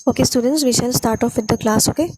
Okay, students, we shall start off with the class, okay?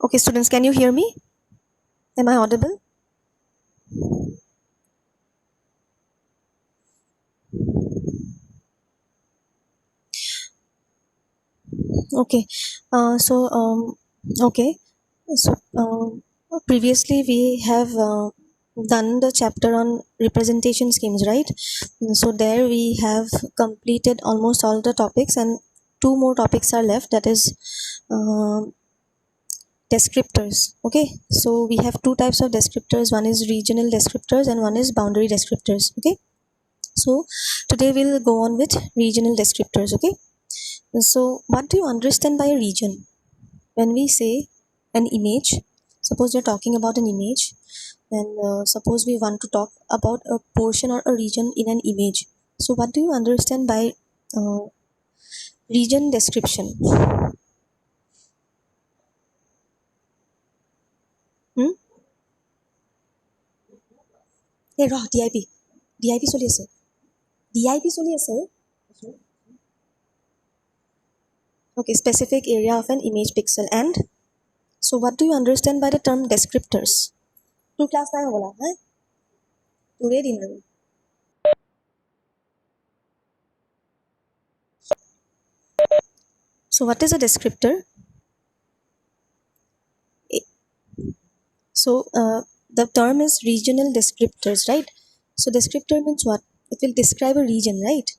Okay, students, can you hear me? Am I audible? Okay. Okay. So, Previously we have done the chapter on representation schemes, right? So there we have completed almost all the topics, and two more topics are left. That is um descriptors. Okay, so we have two types of descriptors. One is regional descriptors and one is boundary descriptors. Okay, so today we'll go on with regional descriptors. Okay, so what do you understand by a region? When we say an image, suppose you're talking about an image, and suppose we want to talk about a portion or a region in an image, so what do you understand by uh, region description? Hmm? Hey, raw DIP চলি আছে DIP চলি আছে Okay, specific area of an image pixel. And so what do you understand by the term descriptors? Two class na bola, huh? Today dinner. So what is a descriptor? I- So the term is regional descriptors, right? So descriptor means what? It will describe a region, right?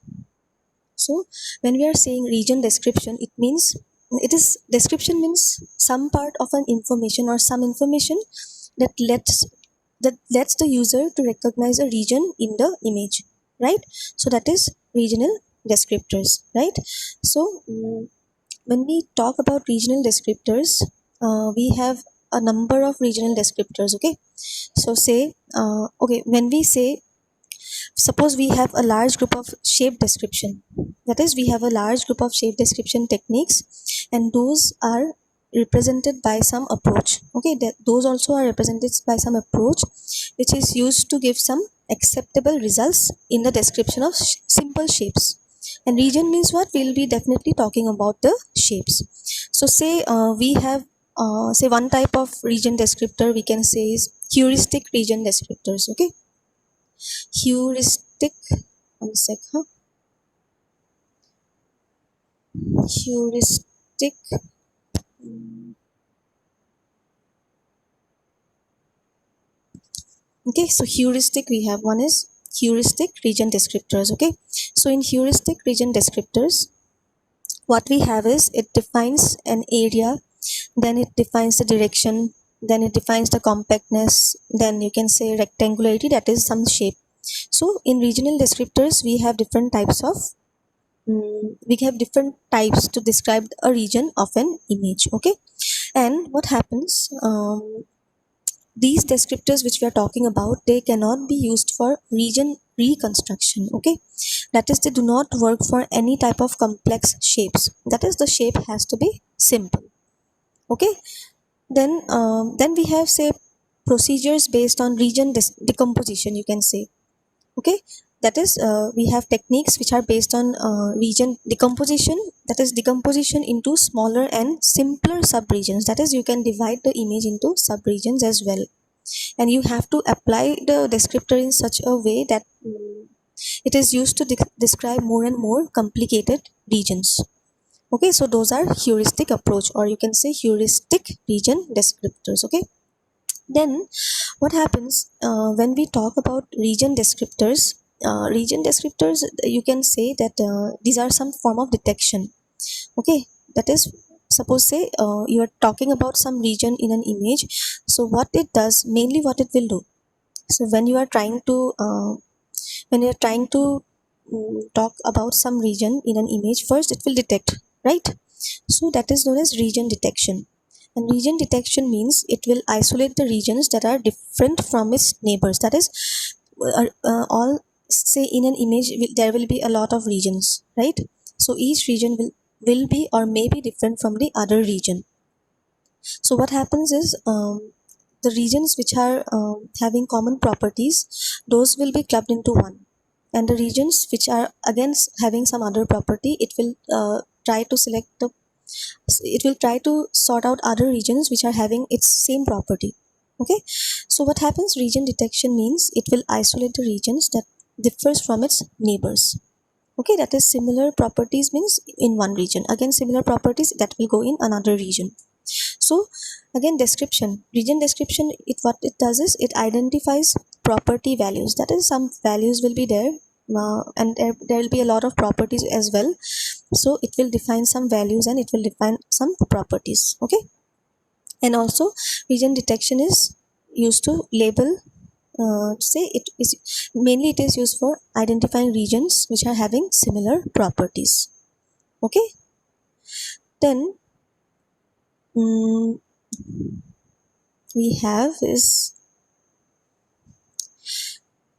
So when we are saying region description, it is description means some part of an information or some information that lets the user to recognize a region in the image, right? So that is regional descriptors, right? So when we talk about regional descriptors, we have a number of regional descriptors. Okay, so say okay, when we say, suppose we have a large group of shape description, that is, we have a large group of shape description techniques, and those are represented by some approach. Okay, those also are represented by some approach which is used to give some acceptable results in the description of simple shapes. And region means what? We'll be definitely talking about the shapes. So say we have say one type of region descriptor we can say is heuristic region descriptors. Okay, heuristic, one sec, heuristic, okay, so heuristic, we have one is heuristic region descriptors. Okay, so in heuristic region descriptors, what we have is it defines an area, then it defines the direction, then it defines the compactness, then you can say rectangularity, that is some shape. So in regional descriptors we have different types of we have different types to describe a region of an image. Okay, and what happens, these descriptors which we are talking about, they cannot be used for region reconstruction. Okay, that is, they do not work for any type of complex shapes, that is, the shape has to be simple. Okay, then we have, say, procedures based on region decomposition, you can say. Okay, that is, we have techniques which are based on region decomposition, that is decomposition into smaller and simpler subregions, that is, you can divide the image into subregions as well, and you have to apply the descriptor in such a way that it is used to describe more and more complicated regions. Okay, so those are heuristic approach, or you can say heuristic region descriptors. Okay, then what happens when we talk about region descriptors? Region descriptors, you can say that these are some form of detection. Okay, that is, suppose say you are talking about some region in an image. So what it does, mainly what it will do, so when you are trying to talk about some region in an image, first it will detect, right? So that is known as region detection. And region detection means it will isolate the regions that are different from its neighbors. That is, all, say, in an image there will be a lot of regions, right? So each region will be or may be different from the other region. So what happens is, the regions which are having common properties, those will be clubbed into one, and the regions which are again having some other property, try to select the it will try to sort out other regions which are having its same property. Okay, so what happens, region detection means it will isolate the regions that differs from its neighbors. Okay, that is, similar properties means in one region, again similar properties that will go in another region. So again, description, region description, what it does is it identifies property values, that is, some values will be there, and there will be a lot of properties as well. So it will define some values and it will define some properties. Okay, and also region detection is used to label, say, it is mainly it is used for identifying regions which are having similar properties. Okay, then we have is,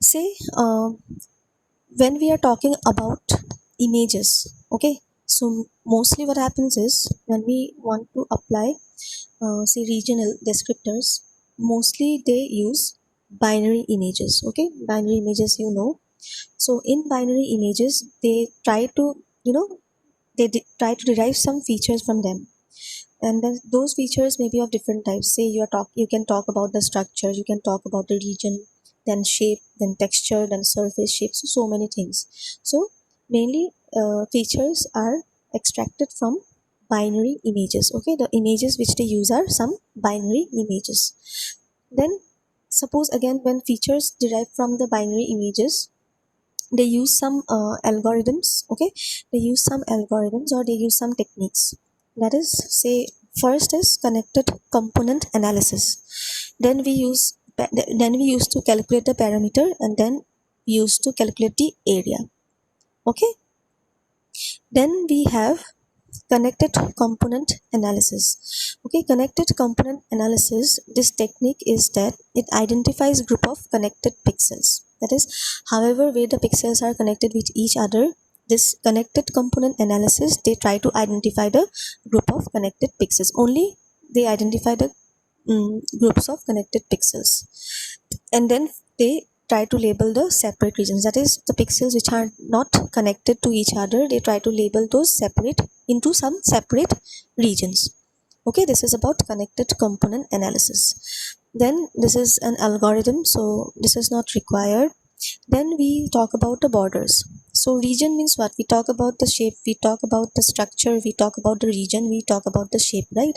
say, when we are talking about images. Okay, so mostly what happens is, when we want to apply say regional descriptors, mostly they use binary images. Okay, binary images, so in binary images they try to, try to derive some features from them, and then those features may be of different types. Say you can talk about the structure, you can talk about the region, then shape, then texture, then surface shapes, so many things. So mainly features are extracted from binary images. Okay, the images which they use are some binary images. Then suppose again, when features derive from the binary images, they use some algorithms. Okay, they use some algorithms or they use some techniques. That is, say, first is connected component analysis. Then we use to calculate the parameter, and then we use to calculate the area. Okay, then we have connected component analysis. Okay, connected component analysis, this technique is that it identifies group of connected pixels. That is, however way the pixels are connected with each other, this connected component analysis, they try to identify the group of connected pixels. Only they identify the groups of connected pixels, and then they try to label the separate regions. That is, the pixels which are not connected to each other, they try to label those separate into some separate regions. Okay, this is about connected component analysis. Then this is an algorithm, so this is not required. Then we talk about the borders. So region means what? We talk about the shape, we talk about the structure, we talk about the region, we talk about the shape, right?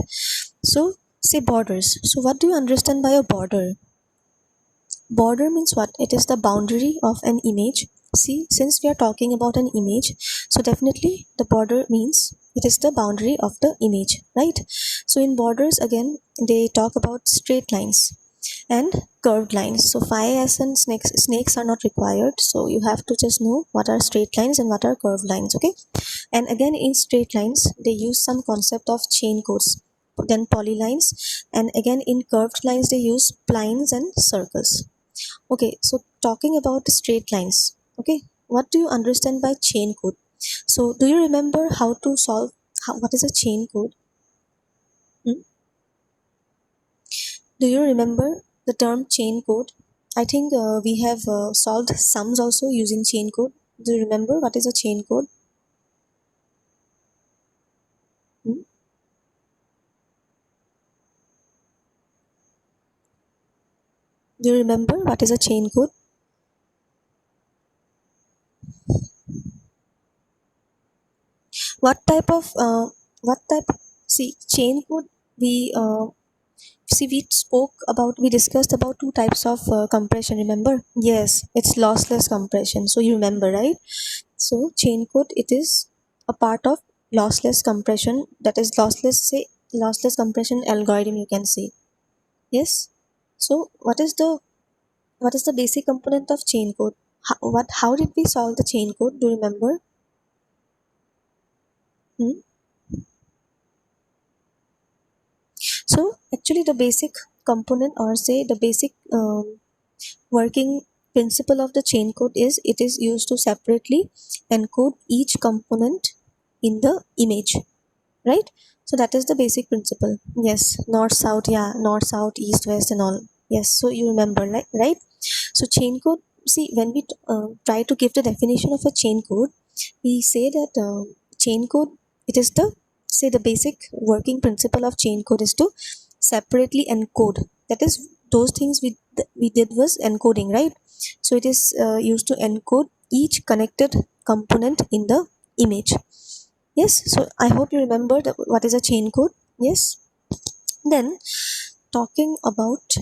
So say borders. So what do you understand by a border? Border means what? It is the boundary of an image. See, since we are talking about an image, so definitely the border means it is the boundary of the image, right? So in borders, again, they talk about straight lines and curved lines. So phi s and snakes are not required, so you have to just know what are straight lines and what are curved lines. Okay, and again, in straight lines they use some concept of chain codes, then polylines, and again in curved lines they use splines and circles. Okay, so talking about the straight lines, okay, what do you understand by chain code? So do you remember how to solve, what is a chain code? Hmm? Do you remember the term chain code? I think we have solved sums also using chain code. Do you remember what is a chain code? Hmm? Do you remember what is a chain code? What type of what type? See, chain code. We we discussed about two types of compression. Remember? Yes, it's lossless compression. So you remember, right? So chain code, it is a part of lossless compression. That is lossless compression algorithm. You can say yes. So what is the basic component of chain code? How did we solve the chain code? Do you remember? Hmm? So actually the basic component, or say the basic working principle of the chain code is it is used to separately encode each component in the image, right? So that is the basic principle. Yes, north south, yeah, north south, east west and all. Yes, so you remember, right? So chain code, see, when we try to give the definition of a chain code, we say that chain code, it is the, say, the basic working principle of chain code is to separately encode. That is, those things we did was encoding, right? So it is used to encode each connected component in the image. Yes, so I hope you remember what is a chain code. Yes, then talking about,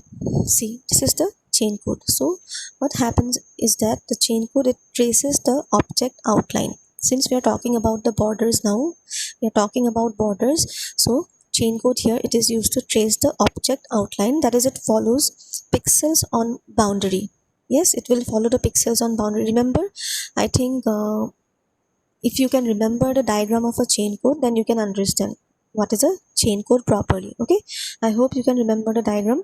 see, this is the chain code. So what happens is that the chain code, it traces the object outline. Since we are talking about the borders now, we are talking about borders, so chain code here, it is used to trace the object outline. That is, it follows pixels on boundary. Yes, it will follow the pixels on boundary. Remember, I think if you can remember the diagram of a chain code, then you can understand what is a chain code properly. Okay, I hope you can remember the diagram.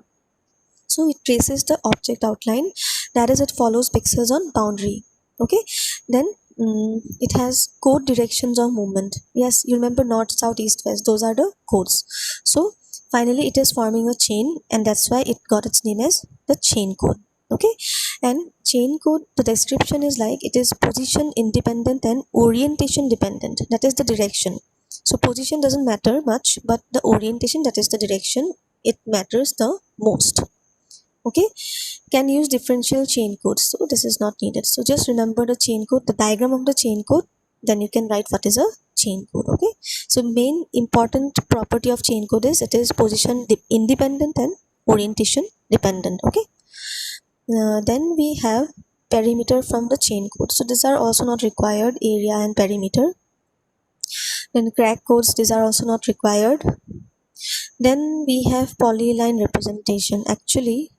So it traces the object outline, that is, it follows pixels on boundary. Okay, then it has code directions of movement. Yes, you remember north south east west, those are the codes. So finally it is forming a chain, and that's why it got its name as the chain code. Okay, and chain code, the description is like it is position independent and orientation dependent. That is the direction. So position doesn't matter much, but the orientation, that is the direction, it matters the most. Okay, can use differential chain codes, so this is not needed. So just remember the chain code, the diagram of the chain code, then you can write what is a chain code. Okay, so main important property of chain code is it is position independent and orientation dependent. Okay, Then we have perimeter from the chain code. So these are also not required, area and perimeter. Then crack codes, these are also not required. Then we have polyline representation. Actually,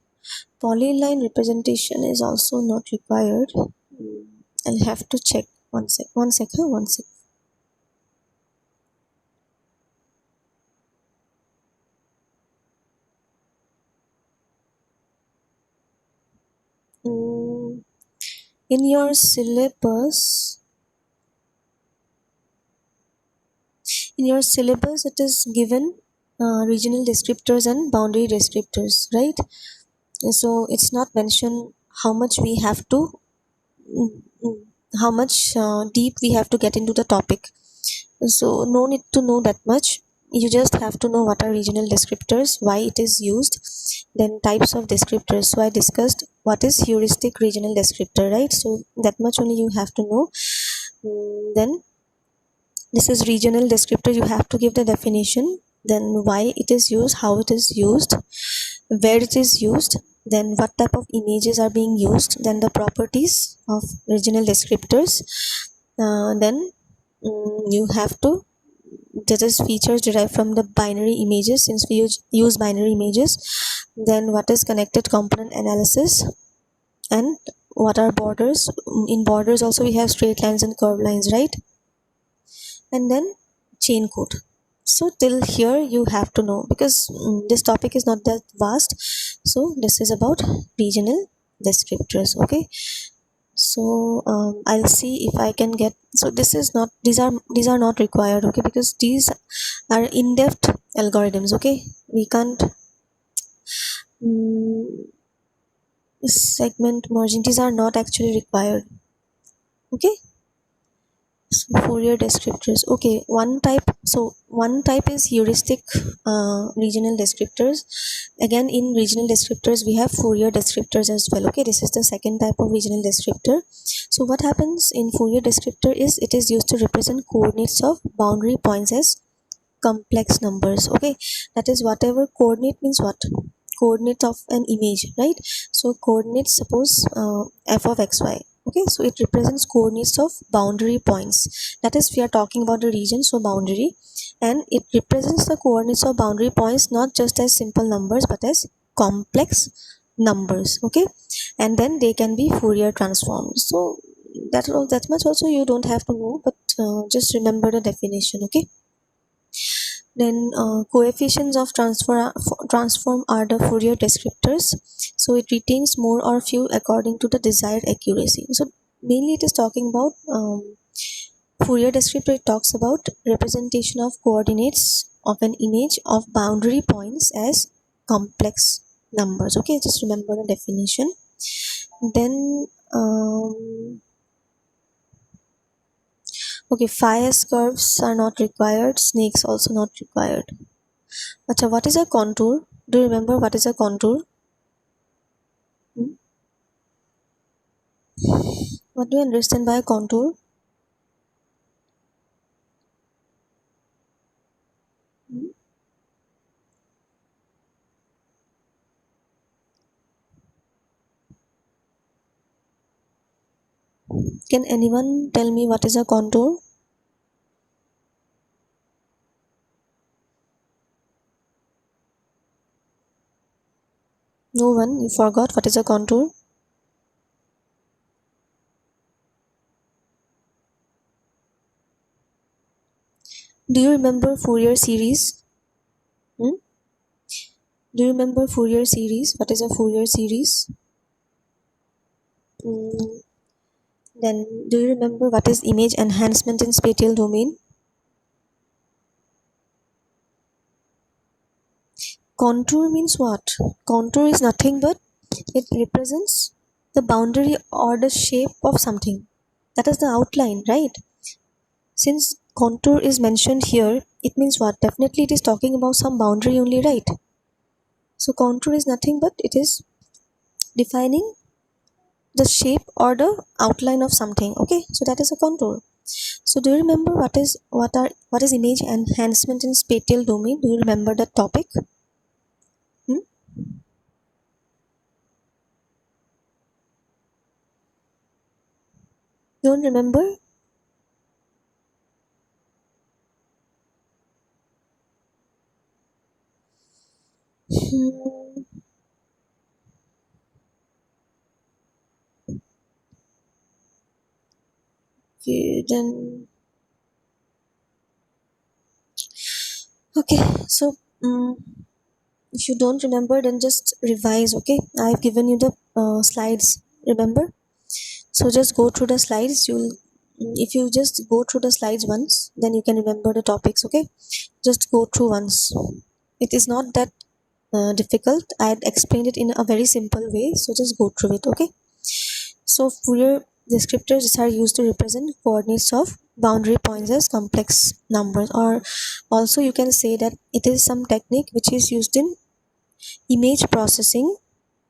polyline representation is also not required. I'll have to check. One sec. Mm, in your syllabus, it is given regional descriptors and boundary descriptors, right? So it's not mentioned how much we have to mm, mm, how much deep we have to get into the topic. So no need to know that much. You just have to know what are regional descriptors, why it is used, then types of descriptors. So I discussed what is heuristic regional descriptor, right? So that much only you have to know. Then this is regional descriptor. You have to give the definition, then why it is used, how it is used, where it is used, then what type of images are being used, then the properties of regional descriptors. Then you have to, that is features derived from the binary images, since we use binary images. Then what is connected component analysis, and what are borders. In borders also we have straight lines and curved lines, right? And then chain code. So till here you have to know, because this topic is not that vast. So this is about regional descriptors. Okay, so I'll see if I can get, so this is not, these are not required, okay, because these are in-depth algorithms. Okay, we can't segment merging, these are not actually required. Okay, so Fourier descriptors. Okay, one type is heuristic regional descriptors. Again, in regional descriptors we have Fourier descriptors as well. Okay, this is the second type of regional descriptor. So what happens in Fourier descriptor is it is used to represent coordinates of boundary points as complex numbers. Okay, that is, whatever coordinate means, what coordinate of an image, right? So coordinates, suppose f of xy. Okay, so it represents coordinates of boundary points. That is, we are talking about the region, so boundary, and it represents the coordinates of boundary points not just as simple numbers but as complex numbers. Okay, and then they can be Fourier transformed. So that much also you don't have to know, but just remember the definition. Okay, then coefficients of transform are the Fourier descriptors. So it retains more or few according to the desired accuracy. So mainly it is talking about Fourier descriptor. It talks about representation of coordinates of an image of boundary points as complex numbers. Okay, just remember the definition. Then okay, phi curves are not required, snakes also not required. Acha, what is a contour? Do you remember what is a contour? What do you understand by a contour? Can anyone tell me what is a contour? No one? You forgot what is a contour? Do you remember Fourier series? Hmm? Do you remember Fourier series? What is a Fourier series? Mm, then do you remember what is image enhancement in spatial domain? Contour means what? Contour is nothing but it represents the boundary or the shape of something. That is the outline, right? Since contour is mentioned here, it means what? Definitely it is talking about some boundary only, right? So contour is nothing but it is defining the shape or the outline of something. Okay, so that is a contour. So do you remember what is image enhancement in spatial domain? Do you remember that topic? Hmm? Don't remember? Hmm. Okay, then. Okay, so if you don't remember, then just revise. Okay, I've given you the slides. Remember? So just go through the slides. If you just go through the slides once, then you can remember the topics. Okay, just go through once. It is not that difficult. I had explained it in a very simple way. So just go through it. Okay. So Fourier descriptors are used to represent coordinates of boundary points as complex numbers, or also you can say that it is some technique which is used in image processing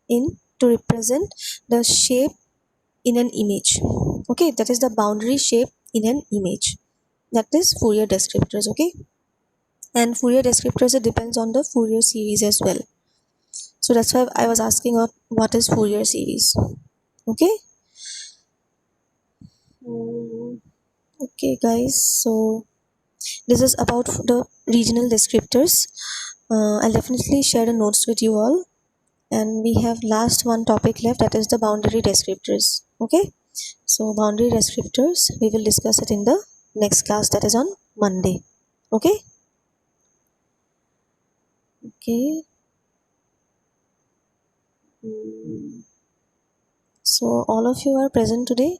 in to represent the shape in an image. Okay, that is the boundary shape in an image. That is Fourier descriptors. Okay, and Fourier descriptors, it depends on the Fourier series as well. So that's why I was asking of what is Fourier series. Okay. Mm, okay, guys. So this is about the regional descriptors. I'll definitely share the notes with you all. And we have last one topic left, that is the boundary descriptors. Okay. So boundary descriptors, we will discuss it in the next class, that is on Monday. Okay. Okay. Mm, so all of you are present today.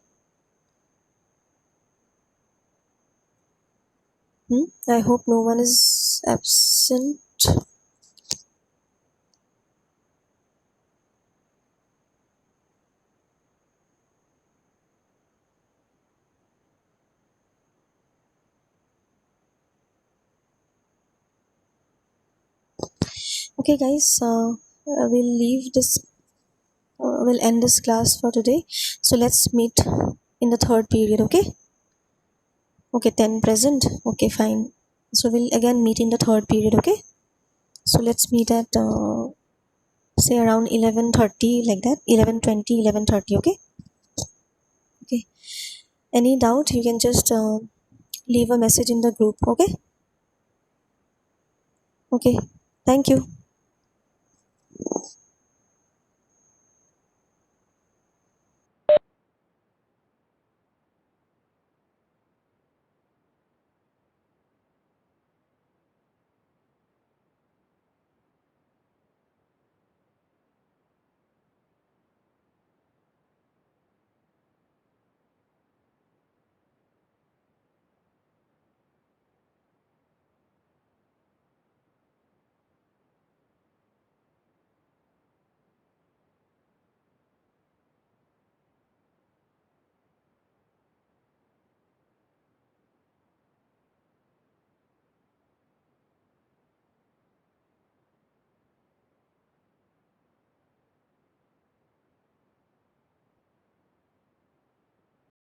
I hope no one is absent. Okay, guys. We'll leave this. We'll end this class for today. So let's meet in the third period. Okay. Okay, 10 present. Okay, fine. So we'll again meet in the third period. Okay. So let's meet at say around 11:30, like that. 11:20, 11:30. Okay. Okay. Any doubt, you can just leave a message in the group. Okay. Okay. Thank you.